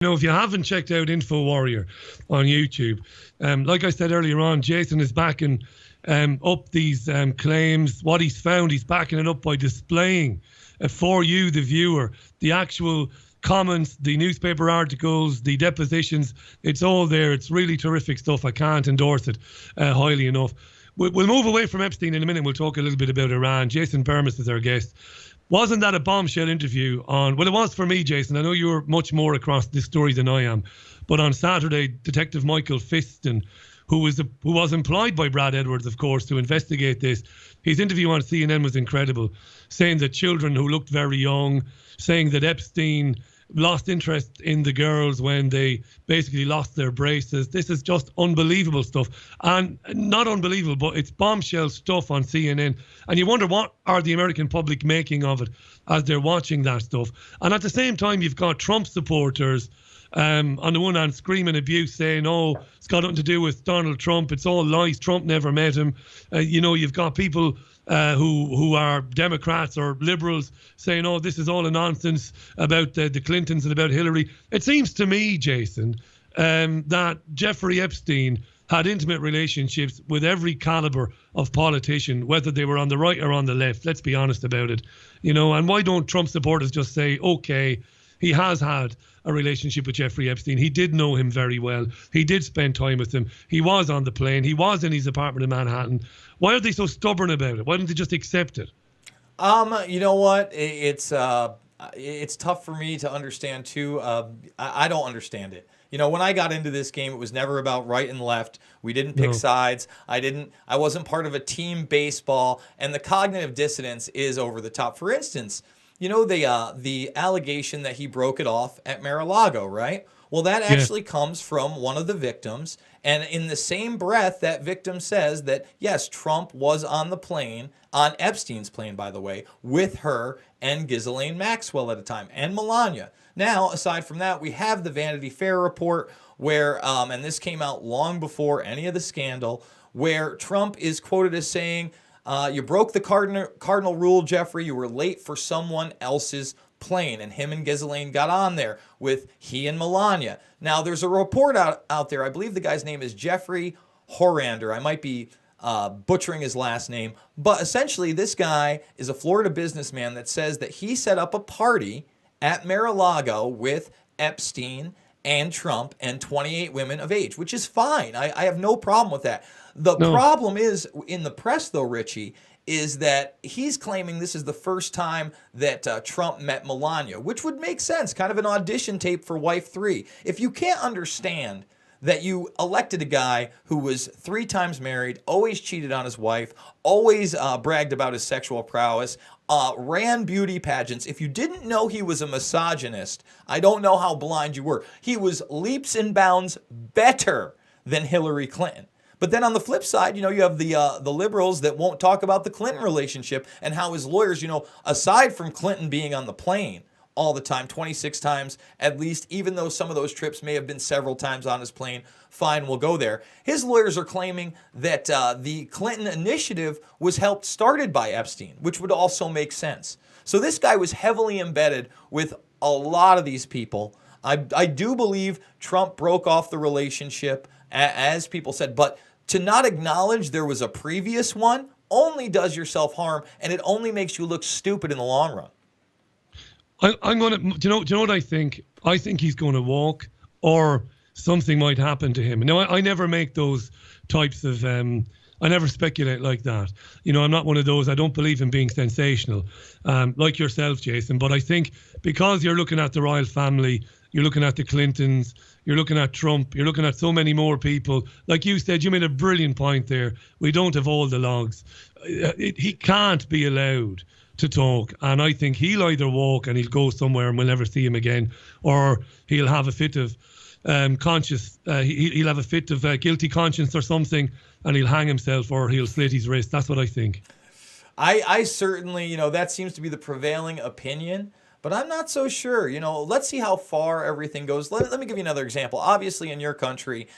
If you haven't checked out Info Warrior on YouTube, like I said earlier on, Jason is backing up these claims. What he's found, he's backing it up by displaying for you, the viewer, the actual comments, the newspaper articles, the depositions. It's all there. It's really terrific stuff. I can't endorse it highly enough. We'll move away from Epstein in a minute. We'll talk a little bit about Iran. Jason Bermas is our guest. Wasn't that a bombshell interview on... Well, it was for me, Jason. I know you're much more across this story than I am. But on Saturday, Detective Michael Fiston, who was employed by Brad Edwards, of course, to investigate this, his interview on CNN was incredible, saying that children who looked very young, saying that Epstein lost interest in the girls when they basically lost their braces. This is just unbelievable stuff. And not unbelievable, but it's bombshell stuff on CNN. And you wonder, what are the American public making of it as they're watching that stuff? And at the same time, you've got Trump supporters on the one hand screaming abuse, saying, oh, it's got nothing to do with Donald Trump. It's all lies. Trump never met him. You've got people who are Democrats or liberals saying, oh, this is all a nonsense about the Clintons and about Hillary. It seems to me, Jason, that Jeffrey Epstein had intimate relationships with every caliber of politician, whether they were on the right or on the left. Let's be honest about it. And why don't Trump supporters just say, okay, he has had a relationship with Jeffrey Epstein. He did know him very well. He did spend time with him. He was on the plane. He was in his apartment in Manhattan. Why are they so stubborn about it? Why don't they just accept it? You know what? It's tough for me to understand too. I don't understand it. When I got into this game, it was never about right and left. We didn't pick sides. I wasn't part of a team baseball, and the cognitive dissonance is over the top. For instance, the allegation that he broke it off at Mar-a-Lago, right? Well, that actually comes from one of the victims. And in the same breath, that victim says that, yes, Trump was on the plane, on Epstein's plane, by the way, with her and Ghislaine Maxwell at a time, and Melania. Now, aside from that, we have the Vanity Fair report where, and this came out long before any of the scandal, where Trump is quoted as saying, you broke the cardinal rule, Jeffrey. You were late for someone else's plane. And him and Ghislaine got on there with he and Melania. Now, there's a report out there. I believe the guy's name is Jeffrey Horander. I might be butchering his last name. But essentially, this guy is a Florida businessman that says that he set up a party at Mar-a-Lago with Epstein and Trump and 28 women of age, which is fine. I have no problem with that. The problem is, in the press, though, Richie, is that he's claiming this is the first time that Trump met Melania, which would make sense, kind of an audition tape for Wife 3. If you can't understand that you elected a guy who was 3 times married, always cheated on his wife, always bragged about his sexual prowess, ran beauty pageants. If you didn't know he was a misogynist, I don't know how blind you were. He was leaps and bounds better than Hillary Clinton. But then on the flip side, you have the liberals that won't talk about the Clinton relationship and how his lawyers, aside from Clinton being on the plane all the time, 26 times at least, even though some of those trips may have been several times on his plane, fine, we'll go there. His lawyers are claiming that the Clinton initiative was started by Epstein, which would also make sense. So this guy was heavily embedded with a lot of these people. I do believe Trump broke off the relationship, as people said, but to not acknowledge there was a previous one only does yourself harm, and it only makes you look stupid in the long run. I'm going to, do you know what I think? I think he's going to walk, or something might happen to him. Now, I never make those types of, I never speculate like that. I'm not one of those. I don't believe in being sensational, like yourself, Jason. But I think because you're looking at the royal family, you're looking at the Clintons, you're looking at Trump, you're looking at so many more people. Like you said, you made a brilliant point there. We don't have all the logs. He can't be allowed to talk. And I think he'll either walk and he'll go somewhere and we'll never see him again, or he'll have a fit of he'll have a fit of guilty conscience or something, and he'll hang himself or he'll slit his wrist. That's what I think. I certainly, that seems to be the prevailing opinion. But I'm not so sure. Let's see how far everything goes. Let me give you another example. Obviously, in your country,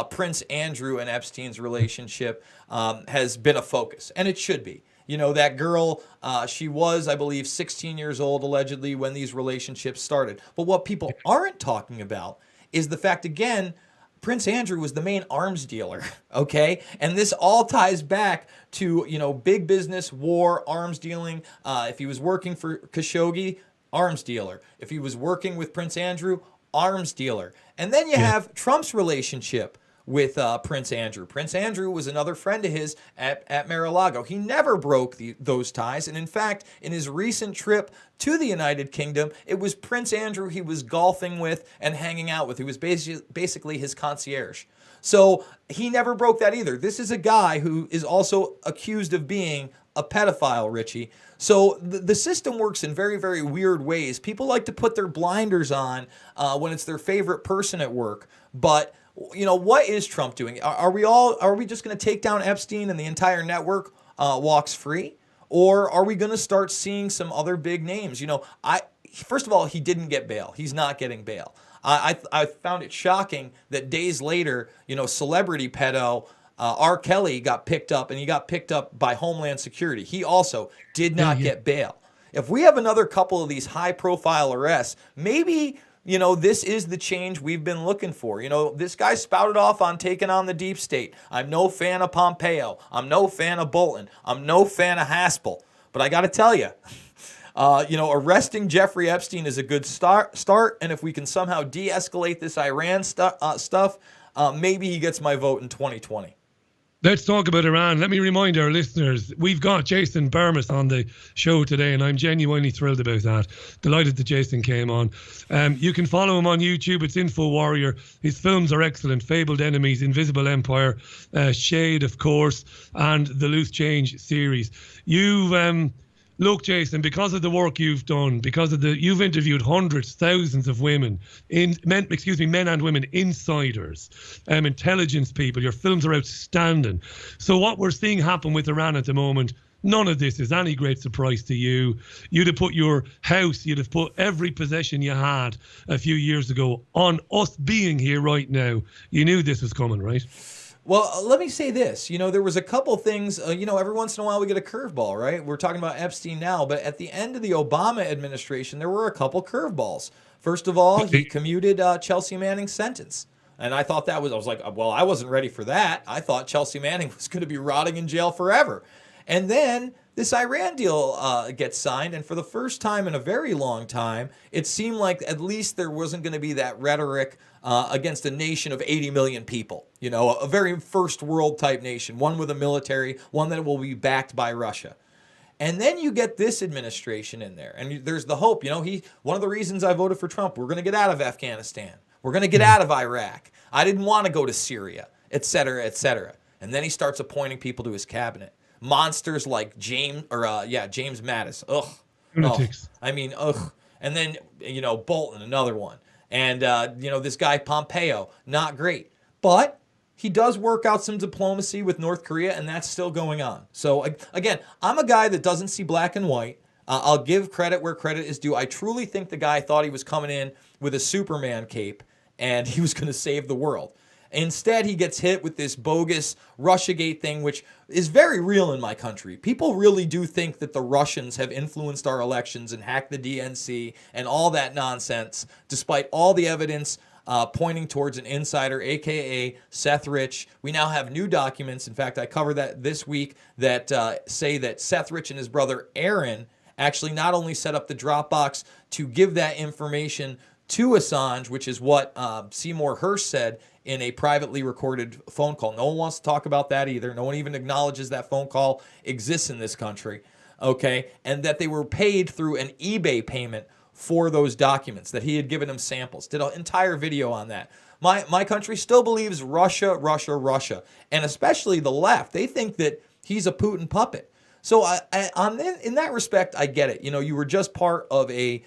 Prince Andrew and Epstein's relationship has been a focus, and it should be. That girl, she was, I believe, 16 years old allegedly when these relationships started. But what people aren't talking about is the fact, again, Prince Andrew was the main arms dealer, okay? And this all ties back to, big business, war, arms dealing. If he was working for Khashoggi, arms dealer. If he was working with Prince Andrew, arms dealer. And then you have Trump's relationship with Prince Andrew. Prince Andrew was another friend of his at Mar-a-Lago. He never broke those ties. And in fact, in his recent trip to the United Kingdom, it was Prince Andrew he was golfing with and hanging out with. He was basically his concierge. So he never broke that either. This is a guy who is also accused of being a pedophile, Richie. So the system works in very, very weird ways. People like to put their blinders on when it's their favorite person at work. But what is Trump doing? Are we just going to take down Epstein and the entire network walks free? Or are we going to start seeing some other big names? First of all, he didn't get bail. He's not getting bail. I found it shocking that days later, celebrity pedo R. Kelly got picked up, and he got picked up by Homeland Security. He also did not get bail. If we have another couple of these high-profile arrests, maybe this is the change we've been looking for. This guy spouted off on taking on the deep state. I'm no fan of Pompeo. I'm no fan of Bolton. I'm no fan of Haspel. But I got to tell you, arresting Jeffrey Epstein is a good start. And if we can somehow de-escalate this Iran stuff, maybe he gets my vote in 2020. Let's talk about Iran. Let me remind our listeners, we've got Jason Bermas on the show today, and I'm genuinely thrilled about that. Delighted that Jason came on. You can follow him on YouTube. It's Info Warrior. His films are excellent. Fabled Enemies, Invisible Empire, Shade, of course, and the Loose Change series. Look, Jason, because of the work you've done, you've interviewed hundreds, thousands of men and women, insiders, intelligence people. Your films are outstanding. So what we're seeing happen with Iran at the moment, none of this is any great surprise to you. You'd have put your house, you'd have put every possession you had a few years ago on us being here right now. You knew this was coming, right? Well, let me say this. There was a couple things, every once in a while we get a curveball, right? We're talking about Epstein now, but at the end of the Obama administration, there were a couple curveballs. First of all, he commuted Chelsea Manning's sentence. And I thought I was like, well, I wasn't ready for that. I thought Chelsea Manning was going to be rotting in jail forever. And then this Iran deal gets signed, and for the first time in a very long time, it seemed like at least there wasn't going to be that rhetoric against a nation of 80 million people. A very first world type nation, one with a military, one that will be backed by Russia. And then you get this administration in there, and there's the hope. One of the reasons I voted for Trump, we're going to get out of Afghanistan. We're going to get out of Iraq. I didn't want to go to Syria, et cetera, et cetera. And then he starts appointing people to his cabinet. Monsters like James Mattis. Ugh. Lunatics. Ugh. And then, Bolton, another one. And, this guy Pompeo, not great. But he does work out some diplomacy with North Korea, and that's still going on. So, again, I'm a guy that doesn't see black and white. I'll give credit where credit is due. I truly think the guy thought he was coming in with a Superman cape, and he was going to save the world. Instead, he gets hit with this bogus Russiagate thing, which is very real in my country. People really do think that the Russians have influenced our elections and hacked the DNC and all that nonsense, despite all the evidence pointing towards an insider, a.k.a. Seth Rich. We now have new documents. In fact, I covered that this week that say that Seth Rich and his brother Aaron actually not only set up the Dropbox to give that information to Assange, which is what Seymour Hersh said in a privately recorded phone call. No one wants to talk about that either. No one even acknowledges that phone call exists in this country, okay? And that they were paid through an eBay payment for those documents, that he had given them samples. Did an entire video on that. My country still believes Russia, Russia, Russia, and especially the left. They think that he's a Putin puppet. So in that respect, I get it. You were just part of a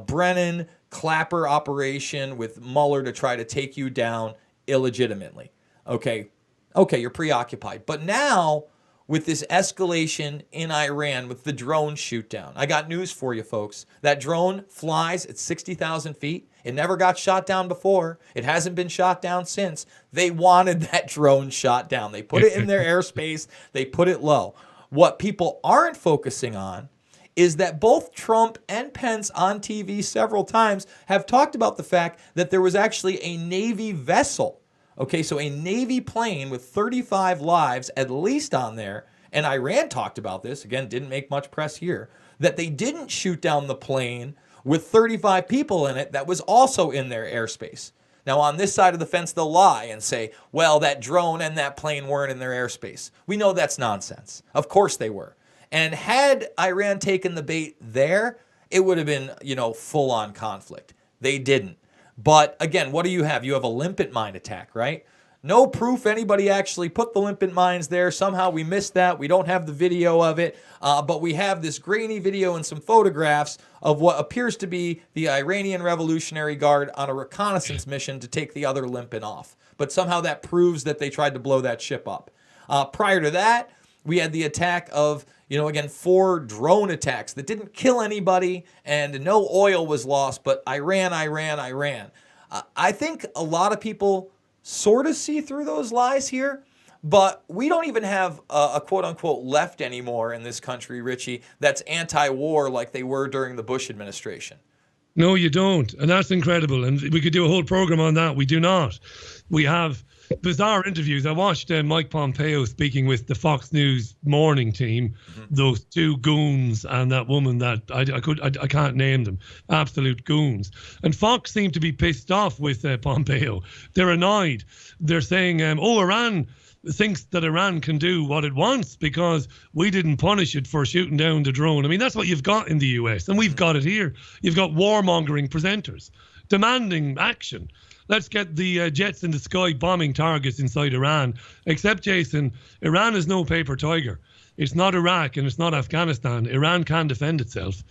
Brennan Clapper operation with Mueller to try to take you down illegitimately. Okay, you're preoccupied. But now, with this escalation in Iran, with the drone shoot down, I got news for you, folks. That drone flies at 60,000 feet. It never got shot down before. It hasn't been shot down since. They wanted that drone shot down. They put it in their airspace. They put it low. What people aren't focusing on is that both Trump and Pence on TV several times have talked about the fact that there was actually a Navy vessel. Okay, so a Navy plane with 35 lives at least on there, and Iran talked about this, again, didn't make much press here, that they didn't shoot down the plane with 35 people in it that was also in their airspace. Now, on this side of the fence, they'll lie and say, well, that drone and that plane weren't in their airspace. We know that's nonsense. Of course they were. And had Iran taken the bait there, it would have been, full-on conflict. They didn't. But again, what do you have? You have a limpet mine attack, right? No proof anybody actually put the limpet mines there. Somehow we missed that. We don't have the video of it. But we have this grainy video and some photographs of what appears to be the Iranian Revolutionary Guard on a reconnaissance mission to take the other limpet off. But somehow that proves that they tried to blow that ship up. Prior to that, we had the attack of, 4 drone attacks that didn't kill anybody and no oil was lost, but Iran. I think a lot of people sort of see through those lies here, but we don't even have a quote-unquote left anymore in this country, Richie, that's anti-war like they were during the Bush administration. No, you don't. And that's incredible. And we could do a whole program on that. We do not. We have bizarre interviews. I watched Mike Pompeo speaking with the Fox News morning team, those 2 goons and that woman that I can't name them, absolute goons. And Fox seemed to be pissed off with Pompeo. They're annoyed. They're saying, Iran thinks that Iran can do what it wants because we didn't punish it for shooting down the drone. I mean, that's what you've got in the US, and we've got it here. You've got warmongering presenters demanding action. Let's get the jets in the sky bombing targets inside Iran. Except, Jason, Iran is no paper tiger. It's not Iraq and it's not Afghanistan. Iran can defend itself.